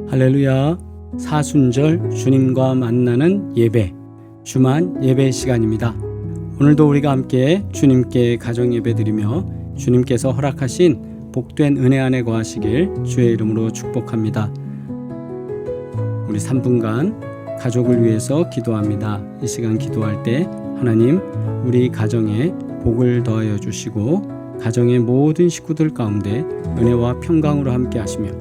할렐루야. 사순절 주님과 만나는 예배, 주만 예배 시간입니다. 오늘도 우리가 함께 주님께 가정 예배 드리며 주님께서 허락하신 복된 은혜 안에 거하시길 주의 이름으로 축복합니다. 우리 3분간 가족을 위해서 기도합니다. 이 시간 기도할 때 하나님, 우리 가정에 복을 더하여 주시고 가정의 모든 식구들 가운데 은혜와 평강으로 함께 하시며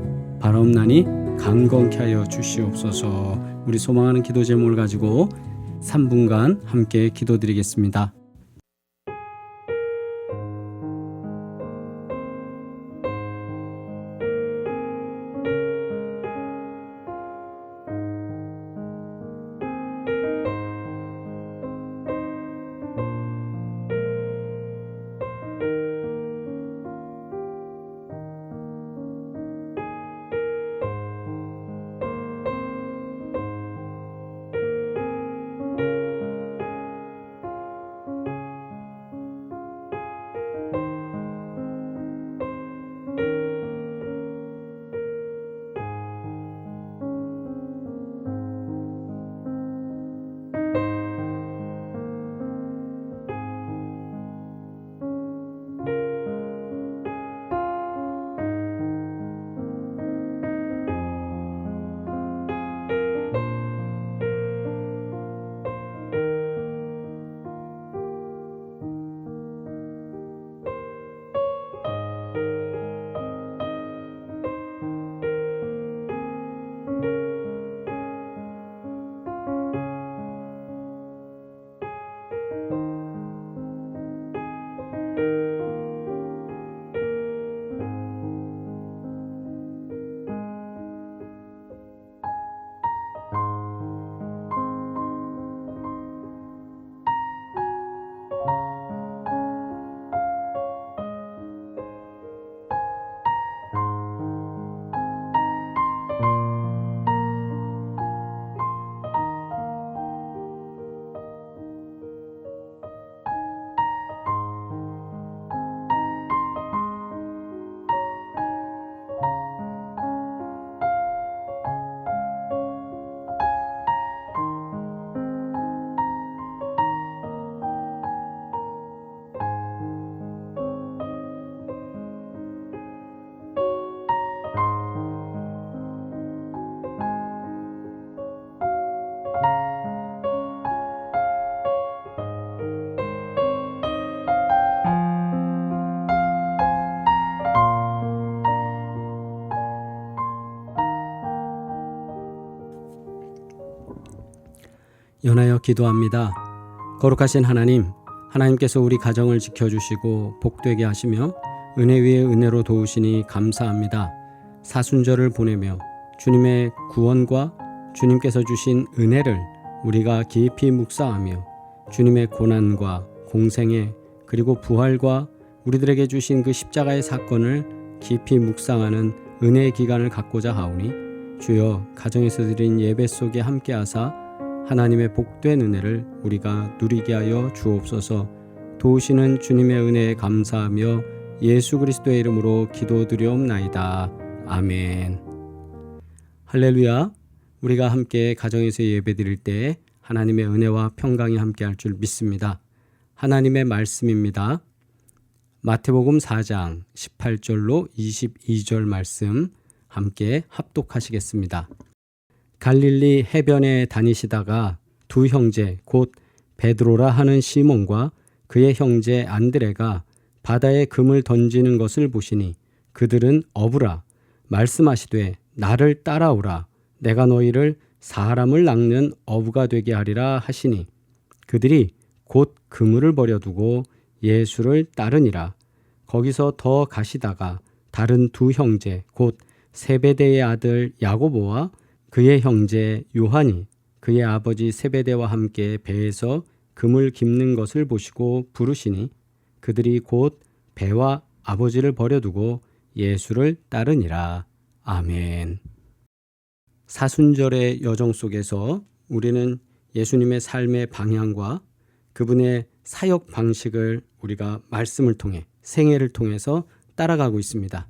바라옵나니 강건케 하여 주시옵소서. 우리 소망하는 기도 제목을 가지고 3분간 함께 기도드리겠습니다. 연하여 기도합니다. 거룩하신 하나님, 하나님께서 우리 가정을 지켜주시고 복되게 하시며 은혜 위에 은혜로 도우시니 감사합니다. 사순절을 보내며 주님의 구원과 주님께서 주신 은혜를 우리가 깊이 묵상하며 주님의 고난과 공생애 그리고 부활과 우리들에게 주신 그 십자가의 사건을 깊이 묵상하는 은혜의 기간을 갖고자 하오니 주여, 가정에서 드린 예배 속에 함께하사 하나님의 복된 은혜를 우리가 누리게 하여 주옵소서. 도우시는 주님의 은혜에 감사하며 예수 그리스도의 이름으로 기도드리옵나이다. 아멘. 할렐루야. 우리가 함께 가정에서 예배드릴 때 하나님의 은혜와 평강이 함께할 줄 믿습니다. 하나님의 말씀입니다. 마태복음 4장 18절로 22절 말씀 함께 합독하시겠습니다. 갈릴리 해변에 다니시다가 두 형제 곧 베드로라 하는 시몬과 그의 형제 안드레가 바다에 금을 던지는 것을 보시니 그들은 어부라 말씀하시되 나를 따라오라 내가 너희를 사람을 낚는 어부가 되게 하리라 하시니 그들이 곧 그물을 버려두고 예수를 따르니라. 거기서 더 가시다가 다른 두 형제 곧 세베대의 아들 야고보와 그의 형제 요한이 그의 아버지 세베대와 함께 배에서 금을 깁는 것을 보시고 부르시니 그들이 곧 배와 아버지를 버려두고 예수를 따르니라. 아멘. 사순절의 여정 속에서 우리는 예수님의 삶의 방향과 그분의 사역 방식을 우리가 말씀을 통해 생애를 통해서 따라가고 있습니다.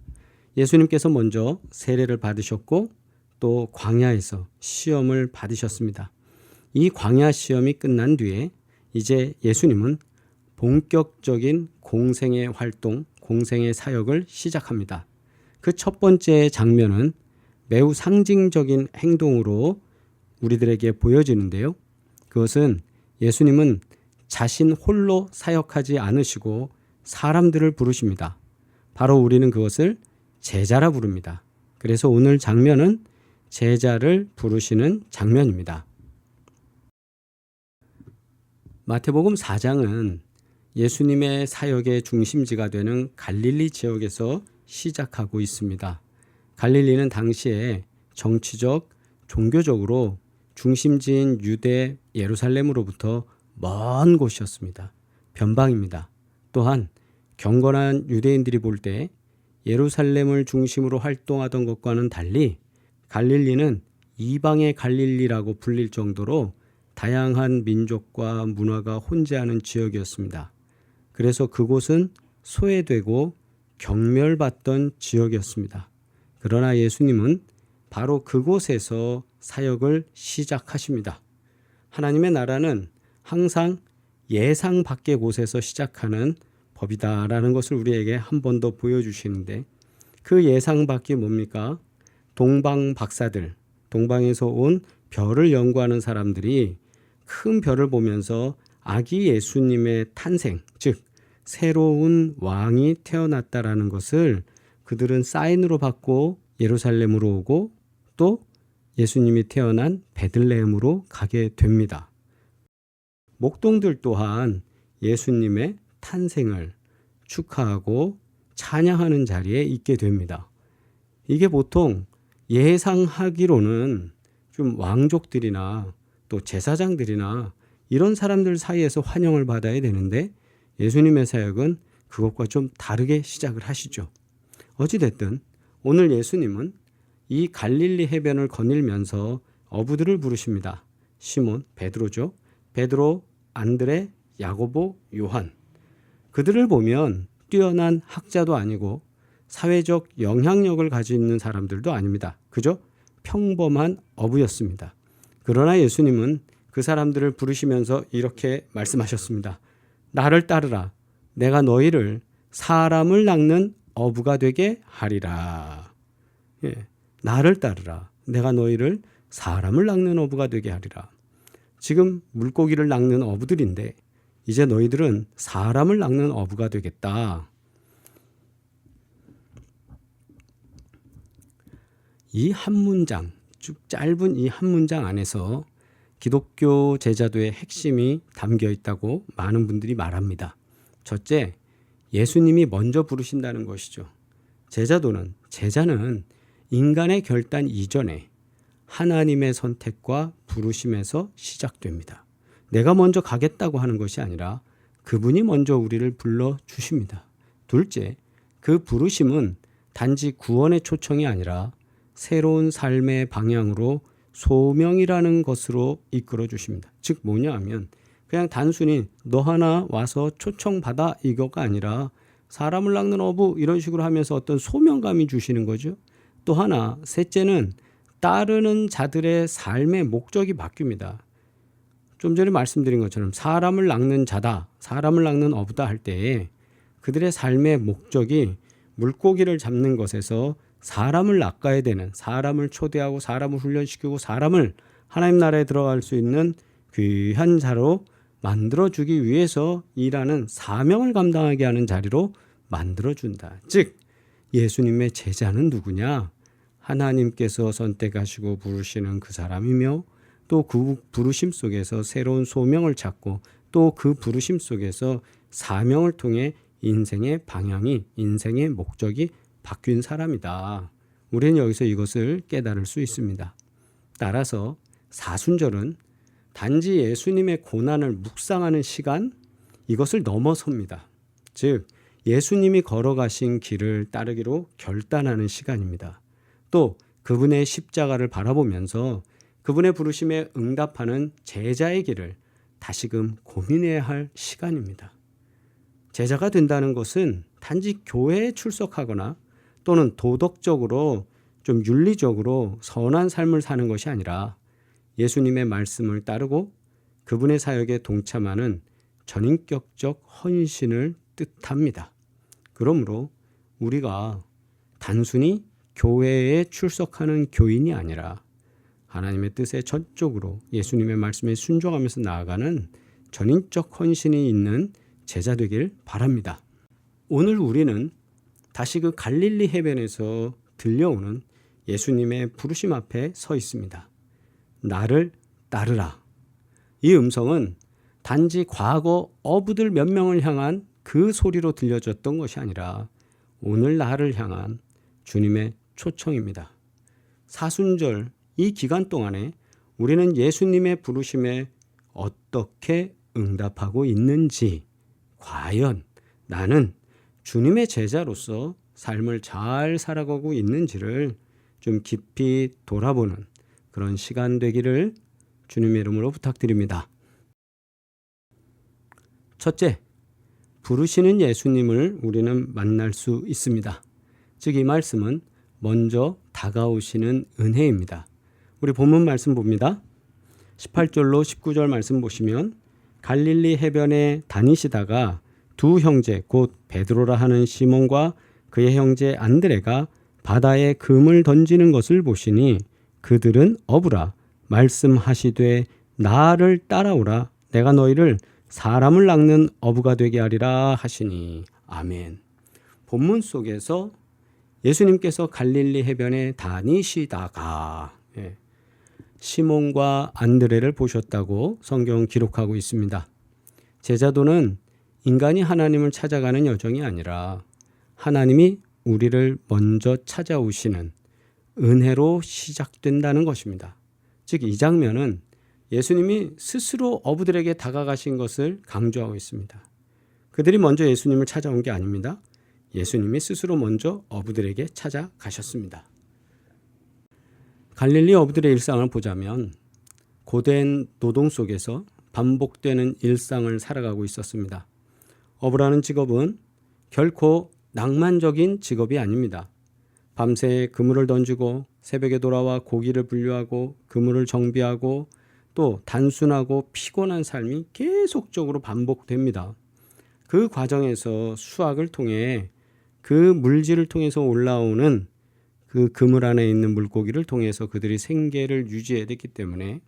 예수님께서 먼저 세례를 받으셨고 또 광야에서 시험을 받으셨습니다. 이 광야 시험이 끝난 뒤에 이제 예수님은 본격적인 공생의 활동, 공생의 사역을 시작합니다. 그 첫 번째 장면은 매우 상징적인 행동으로 우리들에게 보여지는데요. 그것은 예수님은 자신 홀로 사역하지 않으시고 사람들을 부르십니다. 바로 우리는 그것을 제자라 부릅니다. 그래서 오늘 장면은 제자를 부르시는 장면입니다. 마태복음 4장은 예수님의 사역의 중심지가 되는 갈릴리 지역에서 시작하고 있습니다. 갈릴리는 당시에 정치적, 종교적으로 중심지인 유대 예루살렘으로부터 먼 곳이었습니다. 변방입니다. 또한 경건한 유대인들이 볼 때 예루살렘을 중심으로 활동하던 것과는 달리 갈릴리는 이방의 갈릴리라고 불릴 정도로 다양한 민족과 문화가 혼재하는 지역이었습니다. 그래서 그곳은 소외되고 경멸받던 지역이었습니다. 그러나 예수님은 바로 그곳에서 사역을 시작하십니다. 하나님의 나라는 항상 예상 밖의 곳에서 시작하는 법이다라는 것을 우리에게 한 번 더 보여주시는데 그 예상 밖이 뭡니까? 동방 박사들, 동방에서 온 별을 연구하는 사람들이 큰 별을 보면서 아기 예수님의 탄생, 즉 새로운 왕이 태어났다라는 것을 그들은 사인으로 받고 예루살렘으로 오고 또 예수님이 태어난 베들레헴으로 가게 됩니다. 목동들 또한 예수님의 탄생을 축하하고 찬양하는 자리에 있게 됩니다. 이게 보통 예상하기로는 좀 왕족들이나 또 제사장들이나 이런 사람들 사이에서 환영을 받아야 되는데 예수님의 사역은 그것과 좀 다르게 시작을 하시죠. 어찌됐든 오늘 예수님은 이 갈릴리 해변을 거닐면서 어부들을 부르십니다. 시몬, 베드로죠. 베드로, 안드레, 야고보, 요한. 그들을 보면 뛰어난 학자도 아니고 사회적 영향력을 가지고 있는 사람들도 아닙니다. 그저 평범한 어부였습니다. 그러나 예수님은 그 사람들을 부르시면서 이렇게 말씀하셨습니다. 나를 따르라. 내가 너희를 사람을 낚는 어부가 되게 하리라. 나를 따르라. 내가 너희를 사람을 낚는 어부가 되게 하리라. 지금 물고기를 낚는 어부들인데 이제 너희들은 사람을 낚는 어부가 되겠다. 이 한 문장, 쭉 짧은 이 한 문장 안에서 기독교 제자도의 핵심이 담겨 있다고 많은 분들이 말합니다. 첫째, 예수님이 먼저 부르신다는 것이죠. 제자는 인간의 결단 이전에 하나님의 선택과 부르심에서 시작됩니다. 내가 먼저 가겠다고 하는 것이 아니라 그분이 먼저 우리를 불러주십니다. 둘째, 그 부르심은 단지 구원의 초청이 아니라 새로운 삶의 방향으로 소명이라는 것으로 이끌어 주십니다. 즉 뭐냐 하면 그냥 단순히 너 하나 와서 초청받아 이거가 아니라 사람을 낚는 어부 이런 식으로 하면서 어떤 소명감이 주시는 거죠. 또 하나, 셋째는 따르는 자들의 삶의 목적이 바뀝니다. 좀 전에 말씀드린 것처럼 사람을 낚는 자다, 사람을 낚는 어부다 할 때에 그들의 삶의 목적이 물고기를 잡는 것에서 사람을 낚아야 되는, 사람을 초대하고 사람을 훈련시키고 사람을 하나님 나라에 들어갈 수 있는 귀한 자로 만들어주기 위해서 일하는 사명을 감당하게 하는 자리로 만들어준다. 즉 예수님의 제자는 누구냐? 하나님께서 선택하시고 부르시는 그 사람이며 또 그 부르심 속에서 새로운 소명을 찾고 또 그 부르심 속에서 사명을 통해 인생의 방향이, 인생의 목적이 바뀐 사람이다. 우리는 여기서 이것을 깨달을 수 있습니다. 따라서 사순절은 단지 예수님의 고난을 묵상하는 시간, 이것을 넘어섭니다. 즉 예수님이 걸어가신 길을 따르기로 결단하는 시간입니다. 또 그분의 십자가를 바라보면서 그분의 부르심에 응답하는 제자의 길을 다시금 고민해야 할 시간입니다. 제자가 된다는 것은 단지 교회에 출석하거나 또는 도덕적으로 좀 윤리적으로 선한 삶을 사는 것이 아니라 예수님의 말씀을 따르고 그분의 사역에 동참하는 전인격적 헌신을 뜻합니다. 그러므로 우리가 단순히 교회에 출석하는 교인이 아니라 하나님의 뜻에 전적으로 예수님의 말씀에 순종하면서 나아가는 전인적 헌신이 있는 제자 되길 바랍니다. 오늘 우리는 다시 그 갈릴리 해변에서 들려오는 예수님의 부르심 앞에 서 있습니다. 나를 따르라. 이 음성은 단지 과거 어부들 몇 명을 향한 그 소리로 들려졌던 것이 아니라 오늘 나를 향한 주님의 초청입니다. 사순절 이 기간 동안에 우리는 예수님의 부르심에 어떻게 응답하고 있는지, 과연 나는 주님의 제자로서 삶을 잘 살아가고 있는지를 좀 깊이 돌아보는 그런 시간 되기를 주님의 이름으로 부탁드립니다. 첫째, 부르시는 예수님을 우리는 만날 수 있습니다. 즉 이 말씀은 먼저 다가오시는 은혜입니다. 우리 본문 말씀 봅니다. 18절로 19절 말씀 보시면 갈릴리 해변에 다니시다가 두 형제 곧 베드로라 하는 시몬과 그의 형제 안드레가 바다에 금을 던지는 것을 보시니 그들은 어부라 말씀하시되 나를 따라오라 내가 너희를 사람을 낚는 어부가 되게 하리라 하시니 아멘. 본문 속에서 예수님께서 갈릴리 해변에 다니시다가 시몬과 안드레를 보셨다고 성경은 기록하고 있습니다. 제자도는 인간이 하나님을 찾아가는 여정이 아니라 하나님이 우리를 먼저 찾아오시는 은혜로 시작된다는 것입니다. 즉 이 장면은 예수님이 스스로 어부들에게 다가가신 것을 강조하고 있습니다. 그들이 먼저 예수님을 찾아온 게 아닙니다. 예수님이 스스로 먼저 어부들에게 찾아가셨습니다. 갈릴리 어부들의 일상을 보자면 고된 노동 속에서 반복되는 일상을 살아가고 있었습니다. 어부라는 직업은 결코 낭만적인 직업이 아닙니다. 밤새 그물을 던지고 새벽에 돌아와 고기를 분류하고 그물을 정비하고 또 단순하고 피곤한 삶이 계속적으로 반복됩니다. 그 과정에서 수확을 통해 그 물질을 통해서 올라오는 그 그물 안에 있는 물고기를 통해서 그들이 생계를 유지해야 됐기 때문에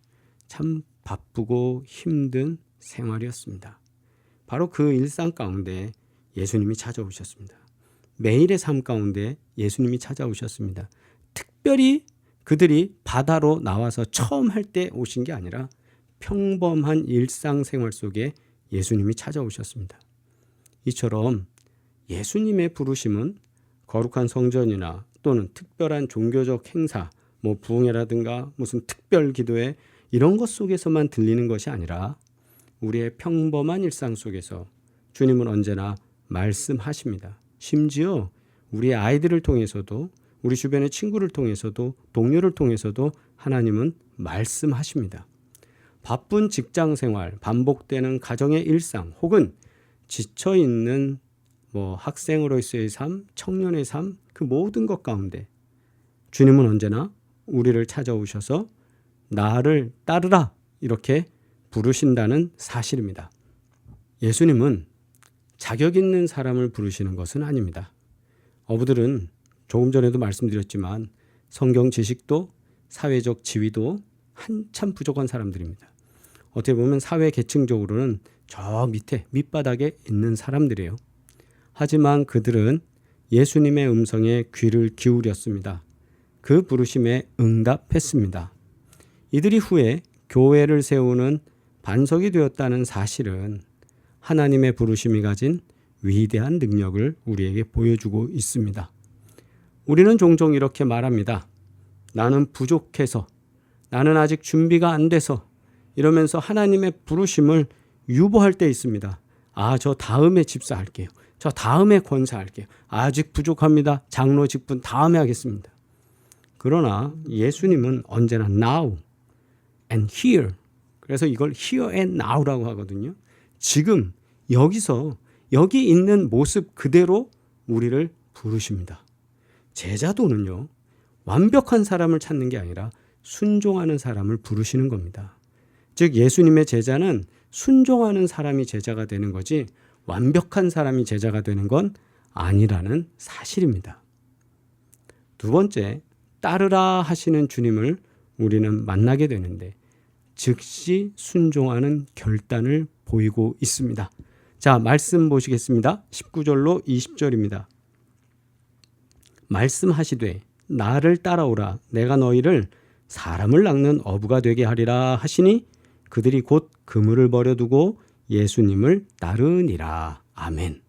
참 바쁘고 힘든 생활이었습니다. 바로 그 일상 가운데 예수님이 찾아오셨습니다. 매일의 삶 가운데 예수님이 찾아오셨습니다. 특별히 그들이 바다로 나와서 처음 할 때 오신 게 아니라 평범한 일상생활 속에 예수님이 찾아오셨습니다. 이처럼 예수님의 부르심은 거룩한 성전이나 또는 특별한 종교적 행사, 부흥회라든가 무슨 특별 기도회 이런 것 속에서만 들리는 것이 아니라 우리의 평범한 일상 속에서 주님은 언제나 말씀하십니다. 심지어 우리의 아이들을 통해서도 우리 주변의 친구를 통해서도 동료를 통해서도 하나님은 말씀하십니다. 바쁜 직장 생활, 반복되는 가정의 일상 혹은 지쳐있는 학생으로서의 삶, 청년의 삶, 그 모든 것 가운데 주님은 언제나 우리를 찾아오셔서 나를 따르라 이렇게 부르신다는 사실입니다. 예수님은 자격 있는 사람을 부르시는 것은 아닙니다. 어부들은 조금 전에도 말씀드렸지만 성경 지식도 사회적 지위도 한참 부족한 사람들입니다. 어떻게 보면 사회 계층적으로는 저 밑에 밑바닥에 있는 사람들이에요. 하지만 그들은 예수님의 음성에 귀를 기울였습니다. 그 부르심에 응답했습니다. 이들이 후에 교회를 세우는 반석이 되었다는 사실은 하나님의 부르심이 가진 위대한 능력을 우리에게 보여주고 있습니다. 우리는 종종 이렇게 말합니다. 나는 부족해서, 나는 아직 준비가 안 돼서 이러면서 하나님의 부르심을 유보할 때 있습니다. 저 다음에 집사할게요. 저 다음에 권사할게요. 아직 부족합니다. 장로 직분 다음에 하겠습니다. 그러나 예수님은 언제나 now and here. 그래서 이걸 here and now라고 하거든요. 지금 여기서 여기 있는 모습 그대로 우리를 부르십니다. 제자도는요, 완벽한 사람을 찾는 게 아니라 순종하는 사람을 부르시는 겁니다. 즉 예수님의 제자는 순종하는 사람이 제자가 되는 거지 완벽한 사람이 제자가 되는 건 아니라는 사실입니다. 두 번째, 따르라 하시는 주님을 우리는 만나게 되는데 즉시 순종하는 결단을 보이고 있습니다. 자, 말씀 보시겠습니다. 19절로 20절입니다. 말씀하시되 나를 따라오라. 내가 너희를 사람을 낚는 어부가 되게 하리라 하시니 그들이 곧 그물을 버려두고 예수님을 따르니라. 아멘.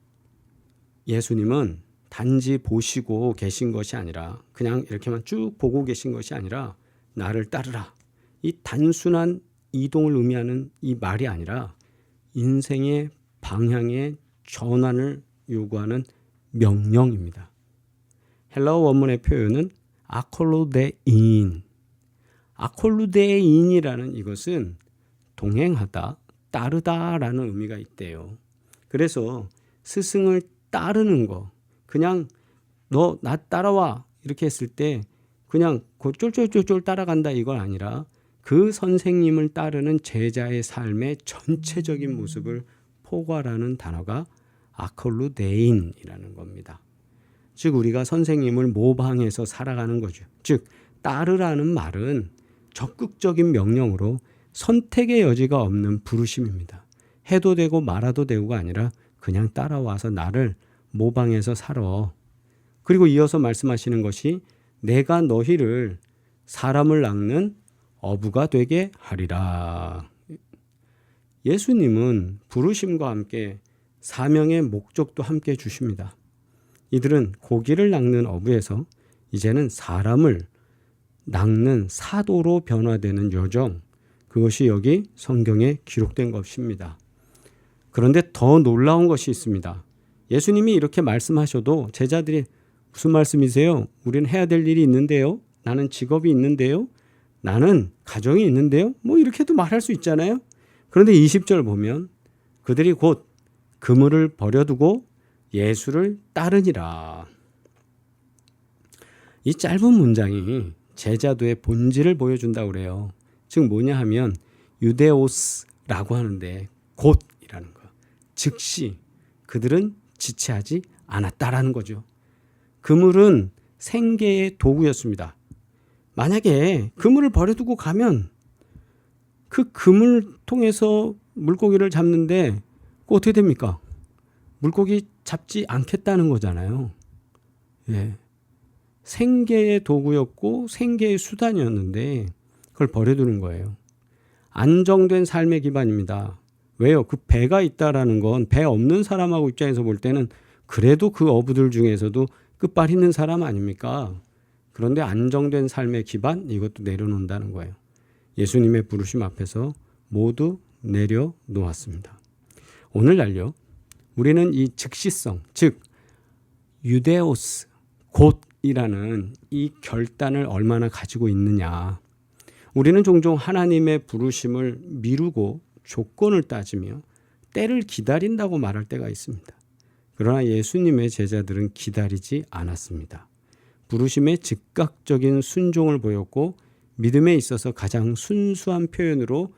예수님은 단지 보시고 계신 것이 아니라 그냥 이렇게만 쭉 보고 계신 것이 아니라 나를 따르라. 이 단순한 이동을 의미하는 이 말이 아니라 인생의 방향의 전환을 요구하는 명령입니다. 헬라어 원문의 표현은 아콜루데인. 아콜루데인이라는 이것은 동행하다, 따르다라는 의미가 있대요. 그래서 스승을 따르는 거, 그냥 너 나 따라와 이렇게 했을 때 그냥 쫄쫄쫄쫄 따라간다 이건 아니라 그 선생님을 따르는 제자의 삶의 전체적인 모습을 포괄하는 단어가 아콜루데인이라는 겁니다. 즉 우리가 선생님을 모방해서 살아가는 거죠. 즉 따르라는 말은 적극적인 명령으로 선택의 여지가 없는 부르심입니다. 해도 되고 말아도 되고가 아니라 그냥 따라와서 나를 모방해서 살아. 그리고 이어서 말씀하시는 것이 내가 너희를 사람을 낚는 어부가 되게 하리라. 예수님은 부르심과 함께 사명의 목적도 함께 주십니다. 이들은 고기를 낚는 어부에서 이제는 사람을 낚는 사도로 변화되는 여정, 그것이 여기 성경에 기록된 것입니다. 그런데 더 놀라운 것이 있습니다. 예수님이 이렇게 말씀하셔도 제자들이 무슨 말씀이세요? 우리는 해야 될 일이 있는데요. 나는 직업이 있는데요. 나는 가정이 있는데요. 뭐 이렇게도 말할 수 있잖아요. 그런데 20절 보면 그들이 곧 그물을 버려두고 예수를 따르니라. 이 짧은 문장이 제자도의 본질을 보여준다고 그래요. 즉 뭐냐 하면 유데오스라고 하는데 곧이라는 거. 즉시 그들은 지체하지 않았다라는 거죠. 그물은 생계의 도구였습니다. 만약에 그물을 버려두고 가면 그 그물 통해서 물고기를 잡는데 어떻게 됩니까? 물고기 잡지 않겠다는 거잖아요. 예. 생계의 도구였고 생계의 수단이었는데 그걸 버려두는 거예요. 안정된 삶의 기반입니다. 왜요? 그 배가 있다라는 건 배 없는 사람하고 입장에서 볼 때는 그래도 그 어부들 중에서도 끝발 있는 사람 아닙니까? 그런데 안정된 삶의 기반 이것도 내려놓는다는 거예요. 예수님의 부르심 앞에서 모두 내려놓았습니다. 오늘날요. 우리는 이 즉시성, 즉 유데오스, 곧이라는 이 결단을 얼마나 가지고 있느냐. 우리는 종종 하나님의 부르심을 미루고 조건을 따지며 때를 기다린다고 말할 때가 있습니다. 그러나 예수님의 제자들은 기다리지 않았습니다. 부르심의 즉각적인 순종을 보였고 믿음에 있어서 가장 순수한 표현으로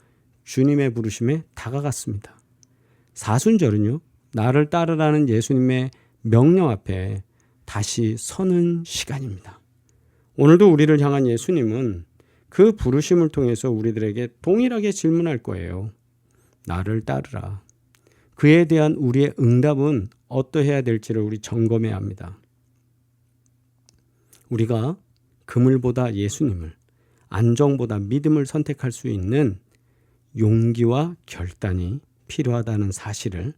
주님의 부르심에 다가갔습니다. 사순절은요. 나를 따르라는 예수님의 명령 앞에 다시 서는 시간입니다. 오늘도 우리를 향한 예수님은 그 부르심을 통해서 우리들에게 동일하게 질문할 거예요. 나를 따르라. 그에 대한 우리의 응답은 어떠해야 될지를 우리 점검해야 합니다. 우리가 그물보다 예수님을, 안정보다 믿음을 선택할 수 있는 용기와 결단이 필요하다는 사실을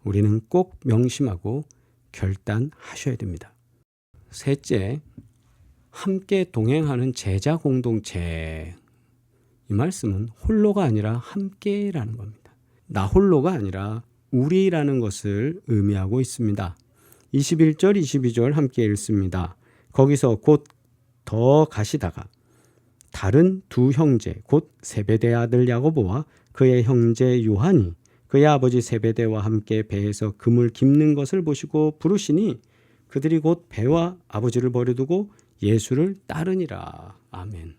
우리는 꼭 명심하고 결단하셔야 됩니다. 셋째, 함께 동행하는 제자 공동체. 이 말씀은 홀로가 아니라 함께라는 겁니다. 나 홀로가 아니라 우리라는 것을 의미하고 있습니다. 21절, 22절 함께 읽습니다. 거기서 곧 더 가시다가 다른 두 형제 곧 세베대 아들 야고보와 그의 형제 요한이 그의 아버지 세베대와 함께 배에서 그물 깁는 것을 보시고 부르시니 그들이 곧 배와 아버지를 버려두고 예수를 따르니라. 아멘.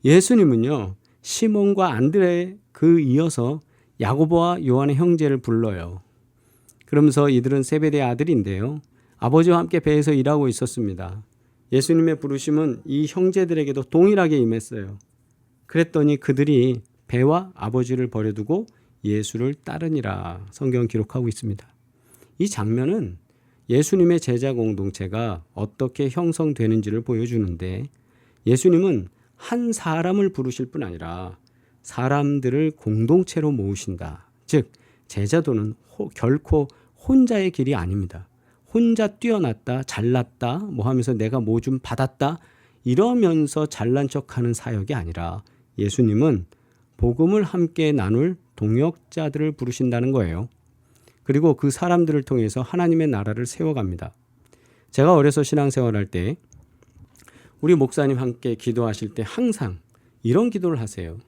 예수님은요, 시몬과 안드레 그 이어서 야고보와 요한의 형제를 불러요. 그러면서 이들은 세베대의 아들인데요, 아버지와 함께 배에서 일하고 있었습니다. 예수님의 부르심은 이 형제들에게도 동일하게 임했어요. 그랬더니 그들이 배와 아버지를 버려두고 예수를 따르니라 성경 기록하고 있습니다. 이 장면은 예수님의 제자 공동체가 어떻게 형성되는지를 보여주는데, 예수님은 한 사람을 부르실 뿐 아니라 사람들을 공동체로 모으신다. 즉 제자도는 결코 혼자의 길이 아닙니다. 혼자 뛰어났다, 잘났다, 뭐 하면서 내가 뭐 좀 받았다 이러면서 잘난 척하는 사역이 아니라 예수님은 복음을 함께 나눌 동역자들을 부르신다는 거예요. 그리고 그 사람들을 통해서 하나님의 나라를 세워갑니다. 제가 어려서 신앙생활할 때 우리 목사님 함께 기도하실 때 항상 이런 기도를 하세요.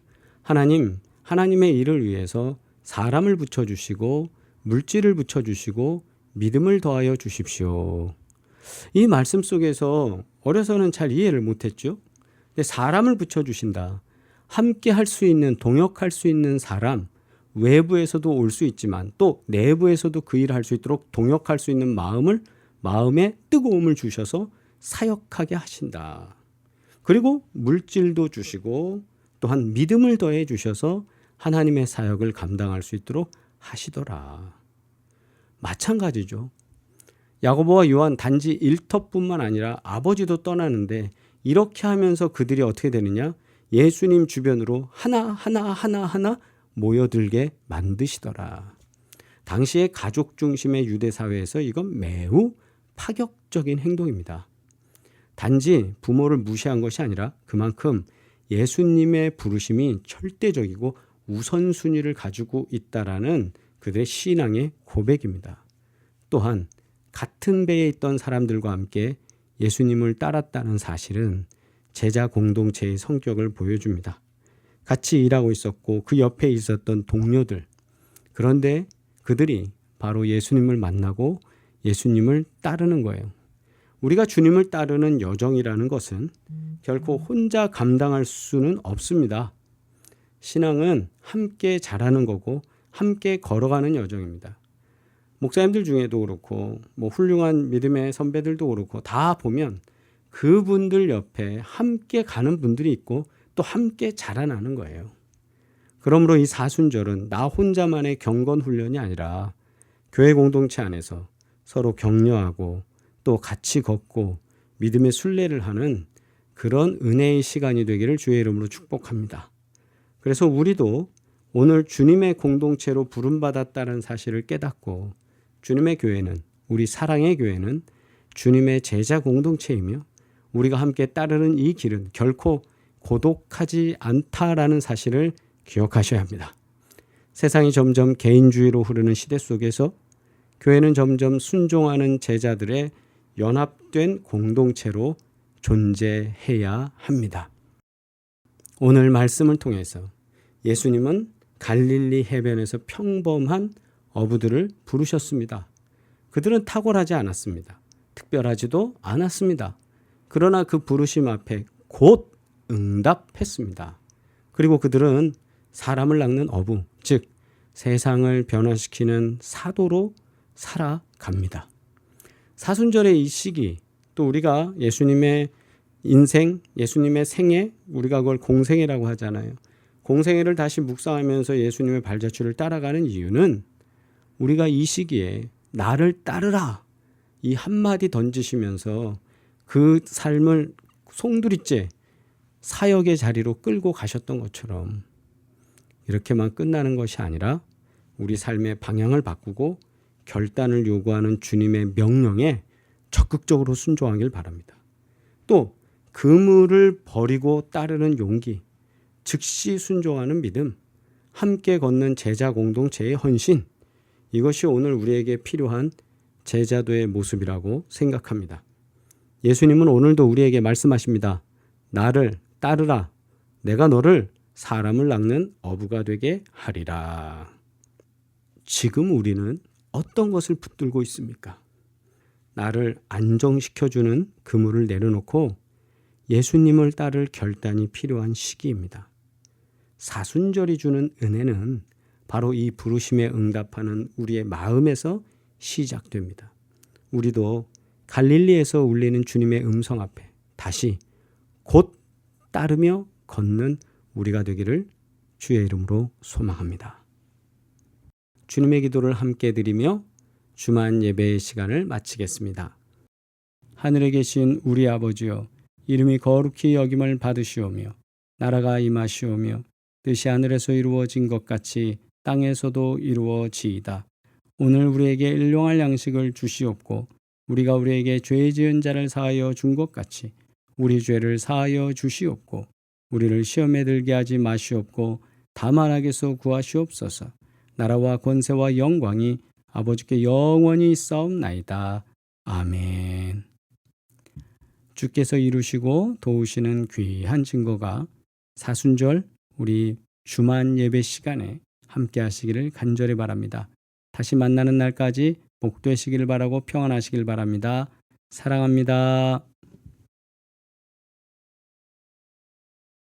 하나님, 하나님의 일을 위해서 사람을 붙여주시고 물질을 붙여주시고 믿음을 더하여 주십시오. 이 말씀 속에서 어려서는 잘 이해를 못했죠. 근데 사람을 붙여주신다. 함께 할 수 있는, 동역할 수 있는 사람, 외부에서도 올 수 있지만 또 내부에서도 그 일을 할 수 있도록 동역할 수 있는 마음에 뜨거움을 주셔서 사역하게 하신다. 그리고 물질도 주시고 또한 믿음을 더해 주셔서 하나님의 사역을 감당할 수 있도록 하시더라. 마찬가지죠. 야고보와 요한 단지 일터뿐만 아니라 아버지도 떠나는데 이렇게 하면서 그들이 어떻게 되느냐? 예수님 주변으로 하나 모여들게 만드시더라. 당시의 가족 중심의 유대 사회에서 이건 매우 파격적인 행동입니다. 단지 부모를 무시한 것이 아니라 그만큼 예수님의 부르심이 절대적이고 우선순위를 가지고 있다라는 그들의 신앙의 고백입니다. 또한 같은 배에 있던 사람들과 함께 예수님을 따랐다는 사실은 제자 공동체의 성격을 보여줍니다. 같이 일하고 있었고 그 옆에 있었던 동료들, 그런데 그들이 바로 예수님을 만나고 예수님을 따르는 거예요. 우리가 주님을 따르는 여정이라는 것은 결코 혼자 감당할 수는 없습니다. 신앙은 함께 자라는 거고 함께 걸어가는 여정입니다. 목사님들 중에도 그렇고 훌륭한 믿음의 선배들도 그렇고 다 보면 그분들 옆에 함께 가는 분들이 있고 또 함께 자라나는 거예요. 그러므로 이 사순절은 나 혼자만의 경건 훈련이 아니라 교회 공동체 안에서 서로 격려하고 또 같이 걷고 믿음의 순례를 하는 그런 은혜의 시간이 되기를 주의 이름으로 축복합니다. 그래서 우리도 오늘 주님의 공동체로 부름받았다는 사실을 깨닫고 주님의 교회는, 우리 사랑의 교회는 주님의 제자 공동체이며 우리가 함께 따르는 이 길은 결코 고독하지 않다라는 사실을 기억하셔야 합니다. 세상이 점점 개인주의로 흐르는 시대 속에서 교회는 점점 순종하는 제자들의 연합된 공동체로 존재해야 합니다. 오늘 말씀을 통해서 예수님은 갈릴리 해변에서 평범한 어부들을 부르셨습니다. 그들은 탁월하지 않았습니다. 특별하지도 않았습니다. 그러나 그 부르심 앞에 곧 응답했습니다. 그리고 그들은 사람을 낚는 어부, 즉 세상을 변화시키는 사도로 살아갑니다. 사순절의 이 시기, 또 우리가 예수님의 인생, 예수님의 생애, 우리가 그걸 공생애라고 하잖아요. 공생애를 다시 묵상하면서 예수님의 발자취를 따라가는 이유는 우리가 이 시기에 나를 따르라 이 한마디 던지시면서 그 삶을 송두리째 사역의 자리로 끌고 가셨던 것처럼 이렇게만 끝나는 것이 아니라 우리 삶의 방향을 바꾸고 결단을 요구하는 주님의 명령에 적극적으로 순종하길 바랍니다. 또 그물을 버리고 따르는 용기, 즉시 순종하는 믿음, 함께 걷는 제자 공동체의 헌신, 이것이 오늘 우리에게 필요한 제자도의 모습이라고 생각합니다. 예수님은 오늘도 우리에게 말씀하십니다. 나를 따르라. 내가 너를 사람을 낚는 어부가 되게 하리라. 지금 우리는 어떤 것을 붙들고 있습니까? 나를 안정시켜주는 그물을 내려놓고 예수님을 따를 결단이 필요한 시기입니다. 사순절이 주는 은혜는 바로 이 부르심에 응답하는 우리의 마음에서 시작됩니다. 우리도 갈릴리에서 울리는 주님의 음성 앞에 다시 곧 따르며 걷는 우리가 되기를 주의 이름으로 소망합니다. 주님의 기도를 함께 드리며 주만 예배의 시간을 마치겠습니다. 하늘에 계신 우리 아버지여, 이름이 거룩히 여김을 받으시오며 나라가 임하시오며 뜻이 하늘에서 이루어진 것 같이 땅에서도 이루어지이다. 오늘 우리에게 일용할 양식을 주시옵고 우리가 우리에게 죄 지은 자를 사하여 준 것 같이 우리 죄를 사하여 주시옵고 우리를 시험에 들게 하지 마시옵고 다만 악에서 구하시옵소서. 나라와 권세와 영광이 아버지께 영원히 있사옵나이다. 아멘. 주께서 이루시고 도우시는 귀한 증거가 사순절 우리 주만 예배 시간에 함께 하시기를 간절히 바랍니다. 다시 만나는 날까지 복되시길 바라고 평안하시길 바랍니다. 사랑합니다.